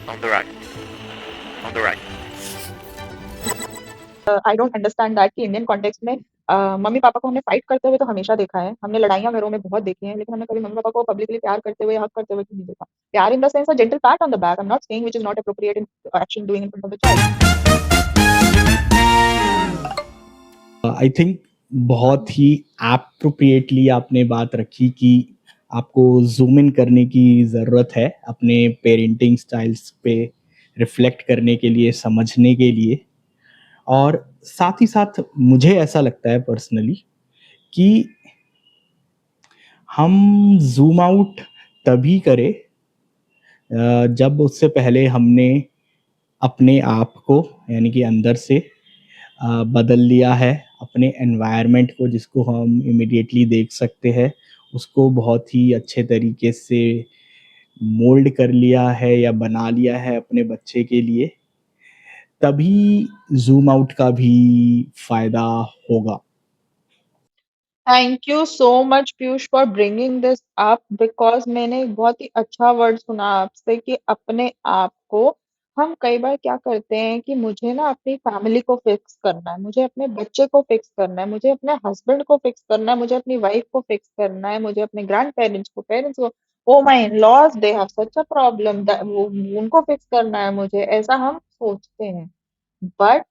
On the right. On the right. I don't understand that कि Indian context में mummy papa को हमने fight करते हुए तो हमेशा देखा है, हमने लड़ाइयाँ घरों में बहुत देखी हैं, लेकिन हमने कभी मम्मी पापा को पब्लिकली प्यार करते हुए, हग करते हुए क्यों नहीं देखा? प्यार in the sense a gentle PAT on the back, I am not saying which is not appropriate in action doing in front of the child. I think बहुत ही एप्रोप्रिएटली आपने बात रखी कि आपको ज़ूम इन करने की ज़रूरत है अपने पेरेंटिंग स्टाइल्स पे रिफ्लेक्ट करने के लिए, समझने के लिए। और साथ ही साथ मुझे ऐसा लगता है पर्सनली कि हम ज़ूम आउट तभी करें जब उससे पहले हमने अपने आप को यानी कि अंदर से बदल लिया है, अपने एनवायरनमेंट को जिसको हम इमीडिएटली देख सकते हैं, उसको बहुत ही अच्छे तरीके से मोल्ड कर लिया है या बना लिया है अपने बच्चे के लिए, तभी ज़ूम आउट का भी फ़ायदा होगा। Thank you so much Piyush for bringing this up, because मैंने एक बहुत ही अच्छा वर्ड सुना आपसे कि अपने आप को। हम कई बार क्या करते हैं कि मुझे ना अपनी फैमिली को फिक्स करना है, मुझे अपने बच्चे को फिक्स करना है, मुझे अपने हस्बैंड को फिक्स करना है, मुझे अपनी वाइफ को फिक्स करना है, मुझे अपने ग्रैंड पेरेंट्स को, पेरेंट्स को, oh my in laws they have such a problem, उनको फिक्स करना है मुझे, ऐसा हम सोचते हैं। But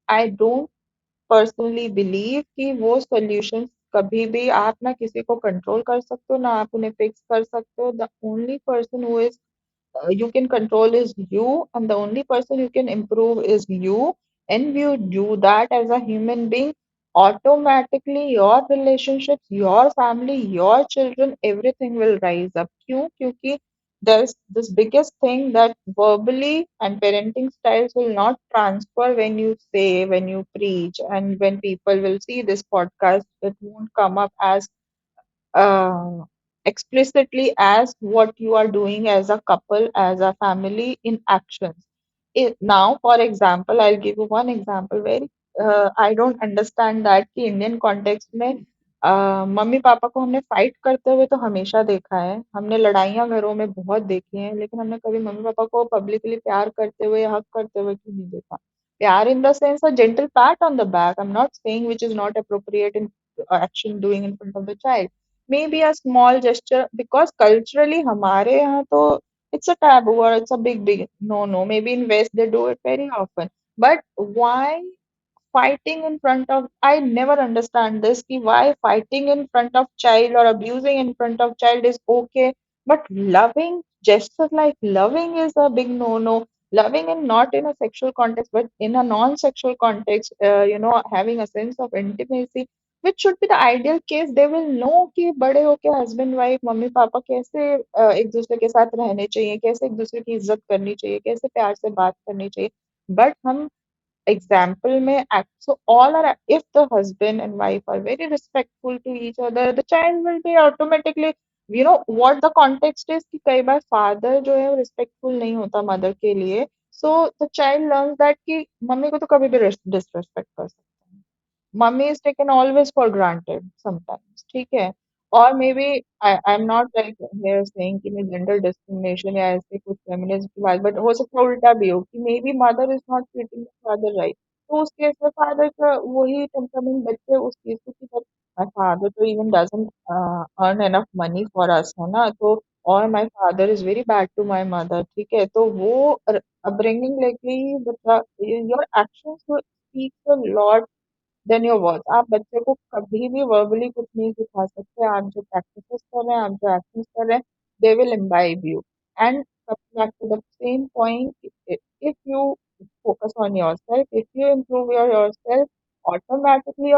I don't personally believe कि वो सॉल्यूशंस कभी भी आप ना किसी को कंट्रोल कर सकते हो ना आप उन्हें फिक्स कर सकते हो। The only person who is you can control is you, and the only person you can improve is you. And you do that as a human being, automatically your relationships, your family, your children, everything will rise up. क्यों? क्योंकि there's this biggest thing that verbally and parenting styles will not transfer when you say, when you preach, and when people will see this podcast, it won't come up as uh, explicitly as what you are doing as a couple, as a family in actions. Now, for example, I'll give you one example where I don't understand that कि Indian context में mummy papa को हमने fight करते हुए तो हमेशा देखा है, हमने लड़ाइयाँ घरों में बहुत देखी हैं, लेकिन हमने कभी मम्मी पापा को पब्लिकली प्यार करते हुए, हक करते हुए क्यों नहीं देखा? प्यार in the sense a gentle pat on the back. I'm not saying which is not appropriate in action doing in front of the child. Maybe a small gesture, because culturally हमारे यहाँ तो it's a taboo or it's a big no. Maybe in West they do it very often. But why fighting in front of, I never understand this कि why fighting in front of child or abusing in front of child is okay, but loving, gesture like loving is a big no. Loving and not in a sexual context but in a non-sexual context, having a sense of intimacy, which should be the ideal case. They will know कि बड़े होके husband wife mummy papa कैसे एक दूसरे के साथ रहने चाहिए, कैसे एक दूसरे की इज्जत करनी चाहिए, कैसे प्यार से बात करनी चाहिए। बट हम example में act, so all are, if the husband and wife are very respectful to each other, the child will be automatically, what the context is कि कई बार father जो है वो respectful नहीं होता mother के लिए, so the child learns that कि मम्मी को तो कभी भी disrespect कर सकते हैं, mummy is taken always for granted sometimes, ठीक है। और maybe I am not like here saying कि मैं जेंडर डिस्क्रिमिनेशन या ऐसे कुछ फेमिनिज्म की बात, बट हो सकता है उल्टा भी हो कि may be mother is not treating the father right, तो उस केस में फादर का वही टेम्परामेंट बच्चे उस चीज को कि माय फादर तो even doesn't earn enough money for us, है ना, तो और my father is very bad to my mother, ठीक है, तो वो अपब्रिंगिंग लेके ही your actions speak a lot than your words. आप बच्चे को कभी भी वर्बली कुछ नहीं सिखा सकते, आप जो प्रैक्टिसेस कर रहे हैं, आप जो एक्शंस कर रहे हैं, they will imbibe you. And back to the same point, if you focus on yourself, if you improve yourself, automatically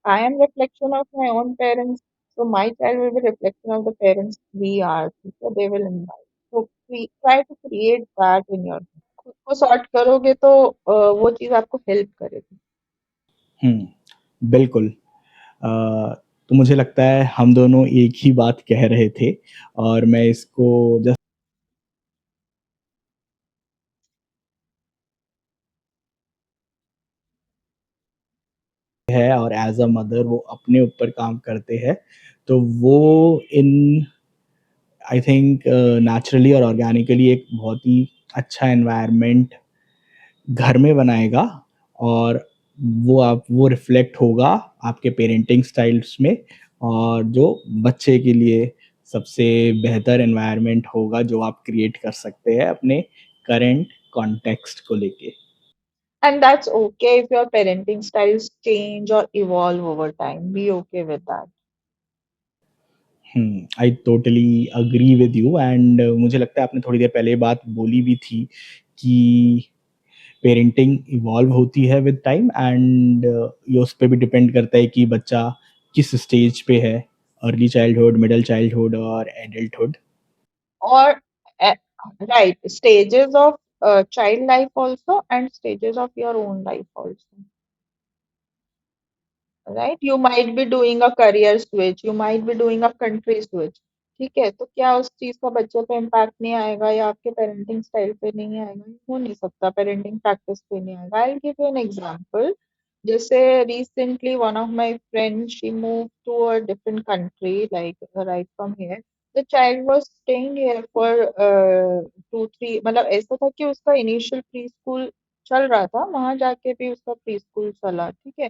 I am reflection of my own parents, so my child will be reflection of the parents we are, so they will imbibe, so try to create that in your, खुद को sort करोगे तो वो चीज आपको help करेगी। बिल्कुल। तो मुझे लगता है हम दोनों एक ही बात कह रहे थे और मैं इसको जस्ट है और एज़ अ मदर वो अपने ऊपर काम करते हैं, तो वो इन आई थिंक नेचुरली और ऑर्गेनिकली एक बहुत ही अच्छा एनवायरनमेंट घर में बनाएगा और वो रिफ्लेक्ट होगा आपके पेरेंटिंग स्टाइल्स में, और जो बच्चे के लिए सबसे बेहतर एनवायरनमेंट होगा जो आप क्रिएट कर सकते हैं अपने करंट कॉन्टेक्स्ट को लेके। And that's okay if your parenting styles change or evolve over time. Be okay with that. I totally agree with you, and मुझे लगता है आपने थोड़ी देर पहले ये बात बोली भी थी कि पेरेंटिंग इवॉल्व होती है विद टाइम, एंड ये उस पे भी डिपेंड करता है कि बच्चा किस स्टेज पे है, अर्ली चाइल्डहुड, मिडिल चाइल्डहुड और adulthood. Or, uh, right, stages of child life also and stages of your own life also. Right, you might be doing a career switch, you might be doing a country switch. ठीक है, तो क्या उस चीज का बच्चे पे impact नहीं आएगा या आपके पेरेंटिंग स्टाइल पे नहीं आएगा? हो नहीं सकता, पेरेंटिंग प्रैक्टिस पे नहीं आएगा। I will give you an example. जैसे recently one of my friend, she move to a different country like right from here. The child was staying here for 2 3, मतलब ऐसा था कि उसका इनिशियल प्री स्कूल चल रहा था, वहां जाके भी उसका प्री स्कूल चला। ठीक है,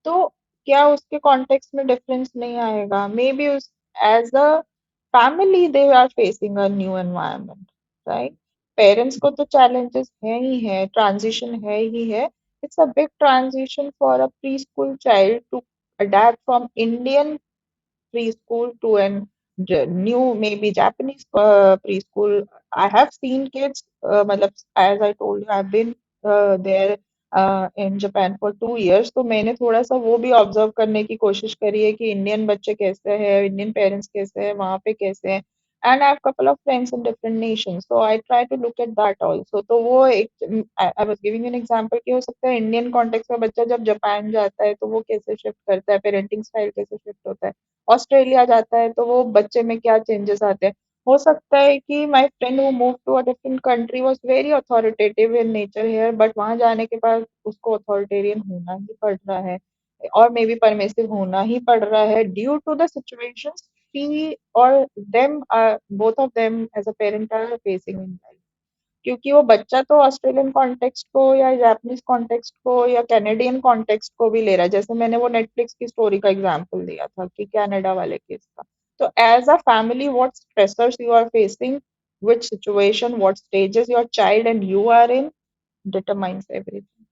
तो क्या उसके कॉन्टेक्स्ट में डिफरेंस नहीं आएगा? मे बी उस as a family they are facing a new environment, right? Parents को तो चैलेंजेस है ही है, ट्रांजिशन है ही है। It's a big transition for a preschool child to adapt from Indian preschool to an new maybe Japanese preschool. I have seen kids, matlab, as I told you, I've been there in Japan for 2 years, तो मैंने थोड़ा सा वो भी observe करने की कोशिश करी है कि इंडियन बच्चे कैसे हैं, इंडियन पेरेंट्स कैसे हैं, वहाँ पे कैसे हैं। And I have couple of friends in different nations, so I try to look at that also. तो वो एक, I was giving an example कि हो सकता है इंडियन कॉन्टेक्स्ट का बच्चा जब जापान जाता है तो वो कैसे शिफ्ट करता है, पेरेंटिंग स्टाइल कैसे शिफ्ट होता है। ऑस्ट्रेलिया जाता है तो वो बच्चे में क्या चेंजेस आते हैं। हो सकता है कि my friend who move to a different country was very authoritative in nature here, but वहां जाने के बाद उसको अथॉरिटेरियन होना ही पड़ रहा है और मे बी परमिसिव होना ही पड़ रहा है due to the situations she और them, both of them as a parent are facing in life. क्योंकि वो बच्चा तो ऑस्ट्रेलियन कॉन्टेक्स्ट को या जापानीज कॉन्टेक्स्ट को या कैनेडियन कॉन्टेक्स्ट को भी ले रहा है। जैसे मैंने वो नेटफ्लिक्स की स्टोरी का एग्जांपल दिया था कि कनाडा वाले केस का। तो as a family what stressors you are facing, which situation, what stages your child and you are in, determines everything.